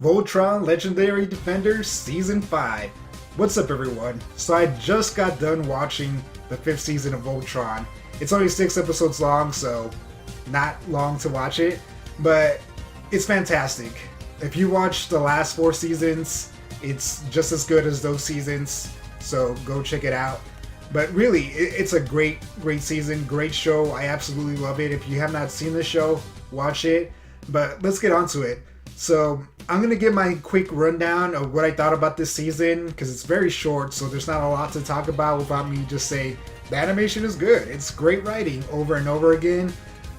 Voltron Legendary Defender Season 5. What's up, everyone? So I just got done watching the 5th season of Voltron. It's only 6 episodes long, so not long to watch it, but it's fantastic. If you watch the last 4 seasons, it's just as good as those seasons, so go check it out. But really, it's a great season, great show. I absolutely love it. If you have not seen the show, watch it. But let's get on to it. So I'm going to give my quick rundown of what I thought about this season, because it's very short, so there's not a lot to talk about without me just saying the animation is good. It's great writing over and over again.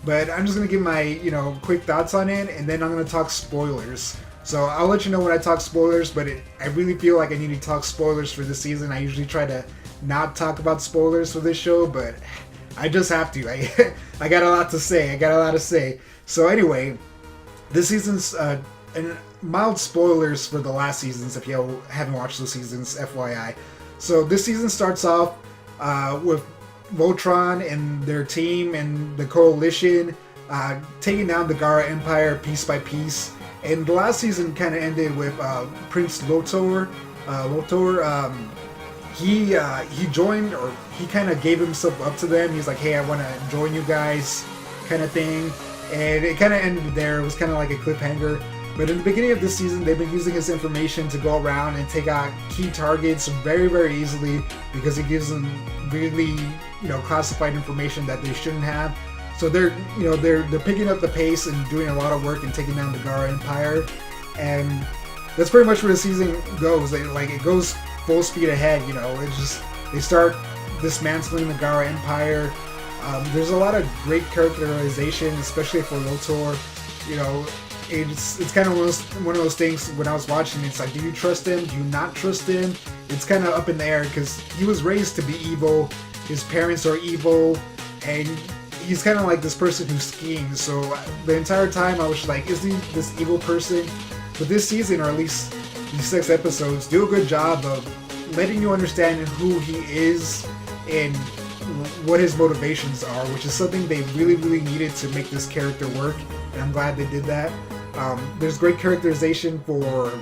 But I'm just going to give my, quick thoughts on it, and then I'm going to talk spoilers. So I'll let you know when I talk spoilers, but I really feel like I need to talk spoilers for this season. I usually try to not talk about spoilers for this show, but I just have to. I got a lot to say. So anyway, this season's and mild spoilers for the last seasons if you haven't watched those seasons, FYI. So this season starts off with Voltron and their team and the coalition taking down the Gara Empire piece by piece. And the last season kind of ended with Prince Lotor. He joined, or he kind of gave himself up to them. He's like, hey, I want to join you guys, kind of thing. And it kind of ended there. It was kind of like a cliffhanger. But in the beginning of this season, they've been using his information to go around and take out key targets very, very easily, because it gives them really, classified information that they shouldn't have. So they're picking up the pace and doing a lot of work and taking down the Gara Empire. And that's pretty much where the season goes. It goes full speed ahead. They start dismantling the Gara Empire. There's a lot of great characterization, especially for Lotor. It's kind of one of those things. When I was watching, it's like, do you trust him? Do you not trust him? It's kind of up in the air, because he was raised to be evil. His parents are evil, and he's kind of like this person who schemes. So the entire time I was like, is he this evil person? But this season, or at least these 6 episodes, do a good job of letting you understand who he is and what his motivations are, which is something they really, really needed to make this character work, and I'm glad they did that. There's great characterization for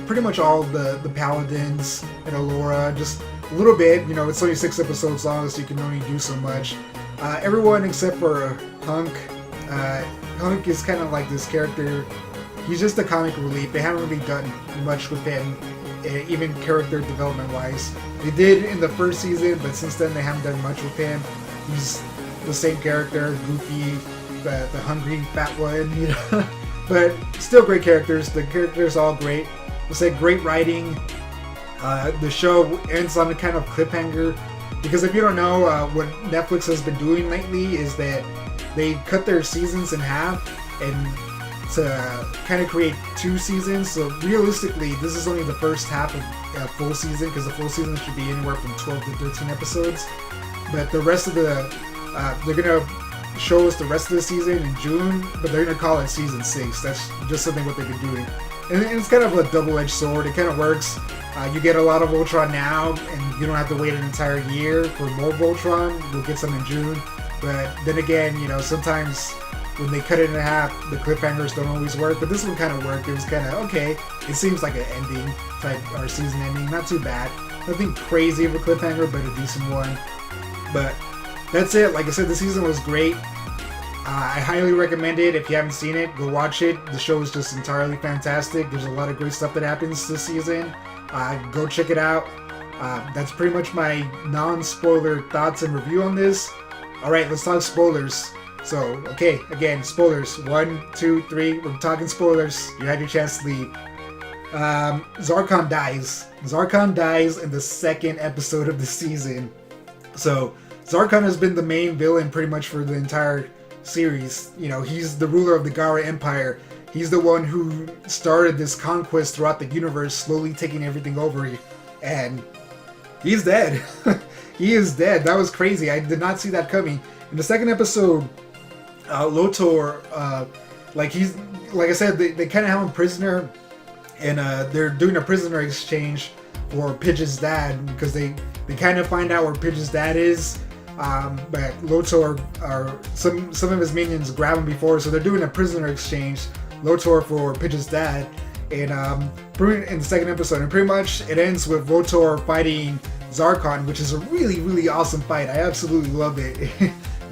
pretty much all the paladins and Alora, just a little bit. It's only 6 episodes long, so you can only do so much. Everyone except for Hunk. Hunk is kind of like this character. He's just a comic relief. They haven't really done much with him, even character development wise. They did in the first season, but since then they haven't done much with him. He's the same character, goofy, the hungry fat one, But still great characters. The characters are all great. It's like great writing. The show ends on a kind of cliffhanger, because if you don't know, what Netflix has been doing lately is that they cut their seasons in half and to kind of create 2 seasons. So realistically, this is only the first half of a full season, because the full season should be anywhere from 12 to 13 episodes. But the rest of the they're gonna show us the rest of the season in June, but they're gonna call it season 6. That's just something what they've been doing, and it's kind of a double-edged sword. It kind of works. You get a lot of Voltron now, and you don't have to wait an entire year for more Voltron. We'll get some in June, but then again, sometimes when they cut it in half, the cliffhangers don't always work. But this one kind of worked. It was kind of okay. It seems like an ending type, or season ending. Not too bad. Nothing crazy of a cliffhanger, but a decent one. But that's it. Like I said, the season was great. I highly recommend it. If you haven't seen it, go watch it. The show is just entirely fantastic. There's a lot of great stuff that happens this season. Go check it out. That's pretty much my non-spoiler thoughts and review on this. Alright, let's talk spoilers. So, okay, again, spoilers. 1, 2, 3, we're talking spoilers. You had your chance to leave. Zarkon dies. Zarkon dies in the 2nd episode of the season. So, Zarkon has been the main villain pretty much for the entire series. He's the ruler of the Gara Empire. He's the one who started this conquest throughout the universe, slowly taking everything over. And he's dead. He is dead. That was crazy. I did not see that coming. In the 2nd episode, Lotor, like I said, they kind of have him prisoner, and they're doing a prisoner exchange for Pidge's dad, because they kind of find out where Pidge's dad is. But Lotor, or some of his minions grab him before, so they're doing a prisoner exchange. Lotor for Pidge's dad. And in the second episode, and pretty much it ends with Lotor fighting Zarkon, which is a really, really awesome fight. I absolutely love it.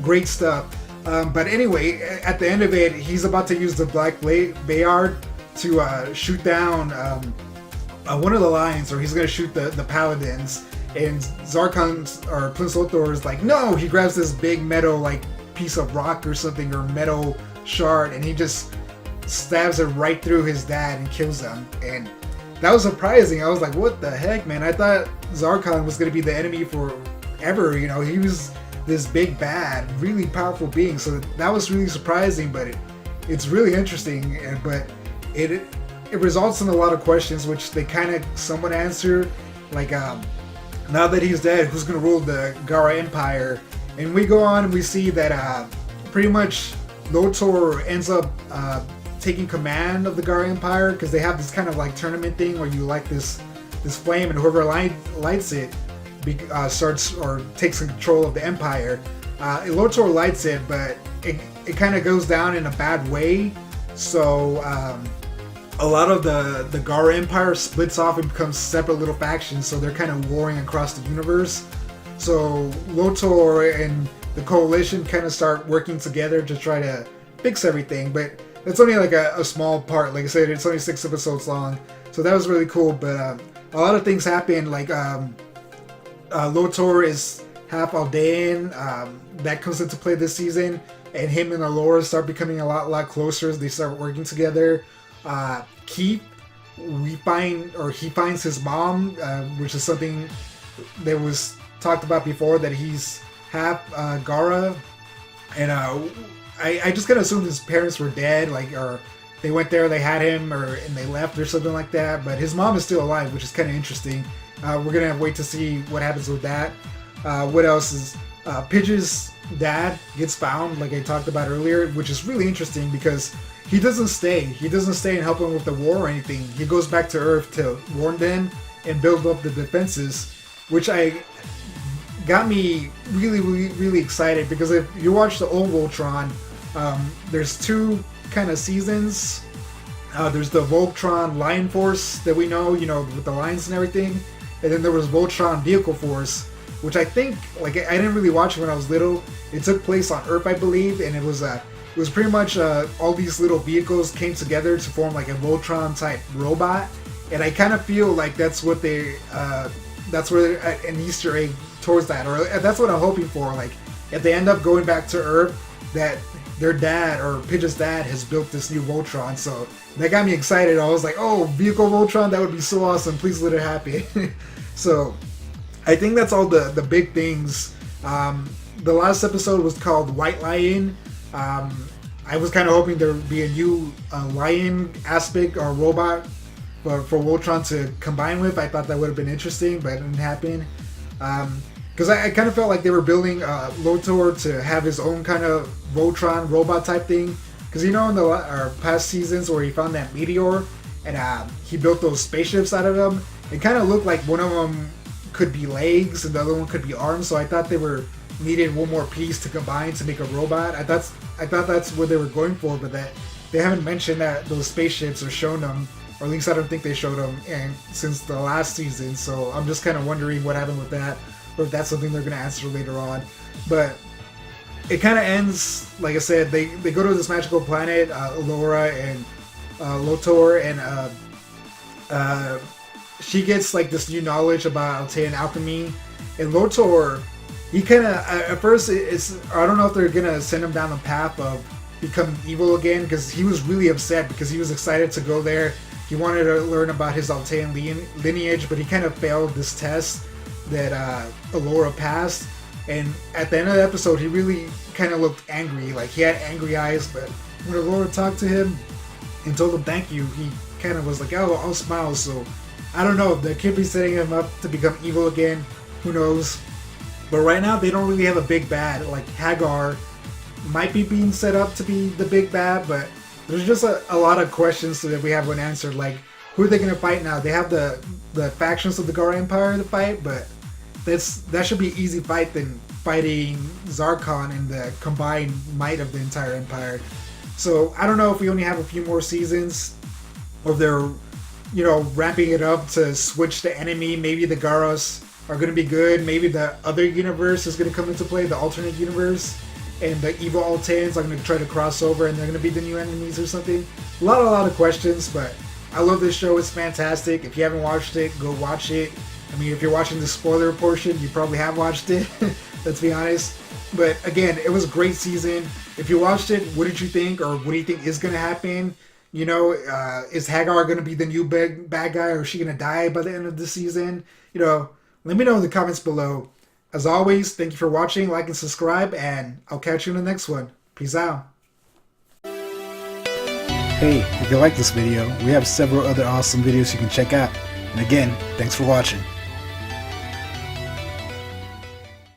Great stuff. But anyway, at the end of it, he's about to use the Black Bayard to shoot down one of the lions, or he's going to shoot the paladins. And Zarkon, or Prince Lotor, is like, no! He grabs this big metal, like, piece of rock or something, or metal shard, and he just stabs it right through his dad and kills him. And that was surprising. I was like, what the heck, man? I thought Zarkon was going to be the enemy forever. You know, he was this big bad, really powerful being. So that was really surprising, but it's really interesting. But it results in a lot of questions, which they kind of somewhat answer. Like, now that he's dead, who's going to rule the Gara Empire? And we go on and we see that pretty much Lotor ends up taking command of the Gara Empire, because they have this kind of like tournament thing where you light this flame, and whoever lights it starts or takes control of the empire. Lotor lights it, but it kind of goes down in a bad way. So a lot of the Gara Empire splits off and becomes separate little factions. So they're kind of warring across the universe. So Lotor and the coalition kind of start working together to try to fix everything, but it's only like a small part. Like I said, it's only 6 episodes long, so that was really cool. But a lot of things happen. Like Lotor is half Aldean. That comes into play this season, and him and Allura start becoming a lot closer as they start working together. Keith, he finds his mom, which is something that was talked about before, that he's half Gara, and I just kind of assumed his parents were dead, like, or they went there, they had him, and they left or something like that. But his mom is still alive, which is kind of interesting. We're gonna wait to see what happens with that. What else is Pidge's dad gets found, like I talked about earlier, which is really interesting because he doesn't stay. He doesn't stay and help him with the war or anything. He goes back to Earth to warn them and build up the defenses, which got me really excited, because if you watch the old Voltron, there's 2 kind of seasons. There's the Voltron Lion Force that we know, with the lions and everything, and then there was Voltron Vehicle Force, which I think, like, I didn't really watch it when I was little. It took place on Earth, I believe, and it was pretty much all these little vehicles came together to form like a Voltron type robot, and I kind of feel like that's where an Easter egg towards that, or that's what I'm hoping for. Like, if they end up going back to Earth, that their dad, or Pidge's dad, has built this new Voltron. So that got me excited. I was like, oh, vehicle Voltron, that would be so awesome. Please let it happen. So I think that's all the big things. The last episode was called White Lion. I was kind of hoping there would be a new lion aspect or robot for Voltron to combine with. I thought that would have been interesting, but it didn't happen. Because I kind of felt like they were building Lotor to have his own kind of Voltron robot type thing. Because in the past seasons where he found that meteor and he built those spaceships out of them, it kind of looked like one of them could be legs and the other one could be arms. So I thought they needed one more piece to combine to make a robot. I thought that's what they were going for, but that they haven't mentioned that those spaceships or shown them, or at least I don't think they showed them since the last season. So I'm just kind of wondering what happened with that, or if that's something they're going to answer later on. But it kind of ends, like I said, they go to this magical planet, Allura and Lotor, and she gets like this new knowledge about Altean alchemy, and Lotor, he kind of, at first, I don't know if they're going to send him down the path of becoming evil again, because he was really upset because he was excited to go there. He wanted to learn about his Altean lineage, but he kind of failed this test that Allura passed. And at the end of the episode, he really kind of looked angry. Like, he had angry eyes, but when Allura talked to him and told him thank you, he kind of was like, oh, I'll smile. So, I don't know. They could be setting him up to become evil again. Who knows? But right now, they don't really have a big bad. Like, Hagar might be being set up to be the big bad, but there's just a lot of questions that we haven't answered. Like, who are they going to fight now? They have the factions of the Gara Empire to fight, but that should be an easy fight than fighting Zarkon and the combined might of the entire empire. So I don't know if we only have a few more seasons, or if they're, ramping it up to switch the enemy. Maybe the Garos are going to be good. Maybe the other universe is going to come into play, the alternate universe, and the evil Altans are going to try to cross over and they're going to be the new enemies or something. A lot of questions, but I love this show. It's fantastic. If you haven't watched it, go watch it. I mean, if you're watching the spoiler portion, you probably have watched it. Let's be honest. But again, it was a great season. If you watched it, what did you think, or what do you think is going to happen? Is Hagar going to be the new bad guy, or is she going to die by the end of the season? Let me know in the comments below. As always, thank you for watching, like and subscribe, and I'll catch you in the next one. Peace out. Hey, if you like this video, we have several other awesome videos you can check out. And again, thanks for watching.